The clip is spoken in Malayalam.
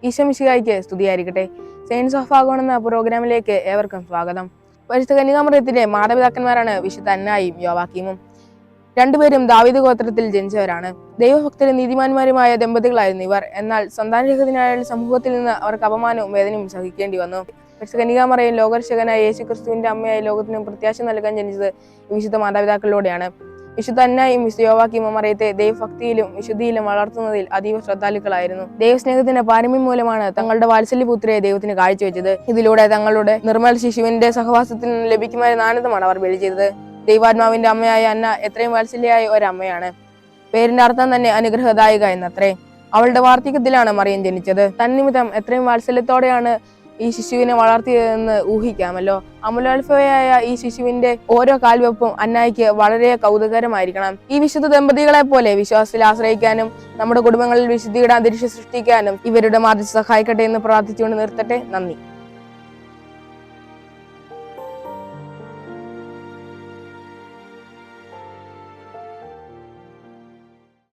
ഈശോ മിശിഹായ്ക്ക് സ്തുതിയായിരിക്കട്ടെ. സയൻസ് ഓഫ് ആഗോൺ എന്ന പ്രോഗ്രാമിലേക്ക് ഏവർക്കും സ്വാഗതം. പരിശുദ്ധ കന്യകാമറിയത്തിന്റെ മാതാപിതാക്കന്മാരാണ് വിശുദ്ധ അന്നായും യോവാക്കീമും. രണ്ടുപേരും ദാവീദ് ഗോത്രത്തിൽ ജനിച്ചവരാണ്. ദൈവഭക്തരും നീതിമാന്മാരുമായ ദമ്പതികളായിരുന്നു ഇവർ. എന്നാൽ സന്താനരഹിതനായ സമൂഹത്തിൽ നിന്ന് അവർക്ക് അപമാനവും വേദനയും സഹിക്കേണ്ടി വന്നു. പരിശുദ്ധ കന്യകാമറിയം ലോകരക്ഷകനായ യേശുക്രിസ്തുവിന്റെ അമ്മയായി ലോകത്തിന് പ്രത്യാശ നൽകാൻ ജനിച്ചത് വിശുദ്ധ മാതാപിതാക്കളിലൂടെയാണ്. വിശുദ്ധ അന്നായും വിശുദ്ധ യോവാക്കീമും മറിയത്തെ ദൈവഭക്തിയിലും വിശുദ്ധിയിലും വളർത്തുന്നതിൽ അതീവ ശ്രദ്ധാലുക്കളായിരുന്നു. ദൈവസ്നേഹത്തിന്റെ പാരമ്യം മൂലമാണ് തങ്ങളുടെ വാത്സല്യപുത്രിയെ ദൈവത്തിന് കാഴ്ചവെച്ചത്. ഇതിലൂടെ തങ്ങളുടെ നിർമ്മൽ ശിശുവിന്റെ സഹവാസത്തിൽ നിന്ന് ലഭിക്കുമായിരുന്ന ആനന്ദമാണ് അവർ ബലി ചെയ്തത്. ദൈവാത്മാവിന്റെ അമ്മയായ അന്ന എത്രയും വാത്സല്യയായ ഒരമ്മയാണ്. പേരിന്റെ അർത്ഥം തന്നെ അനുഗ്രഹദായിക എന്നത്രേ. അവളുടെ വാർദ്ധക്യത്തിലാണ് മറിയം ജനിച്ചത്. തന്നിമിത്തം എത്രയും വാത്സല്യത്തോടെയാണ് ഈ ശിശുവിനെ വളർത്തിയതെന്ന് ഊഹിക്കാമല്ലോ. അമലോത്ഭവയായ ഈ ശിശുവിന്റെ ഓരോ കാൽവെപ്പും അന്നായിക്ക് വളരെ കൗതുകരമായിരിക്കണം. ഈ വിശുദ്ധ ദമ്പതികളെ പോലെ വിശ്വാസത്തിൽ ആശ്രയിക്കാനും നമ്മുടെ കുടുംബങ്ങളിൽ വിശുദ്ധിയുടെ അന്തരീക്ഷം സൃഷ്ടിക്കാനും ഇവരുടെ മാതൃ സഹായിക്കട്ടെ എന്ന് പ്രാർത്ഥിച്ചുകൊണ്ട് നിർത്തട്ടെ. നന്ദി.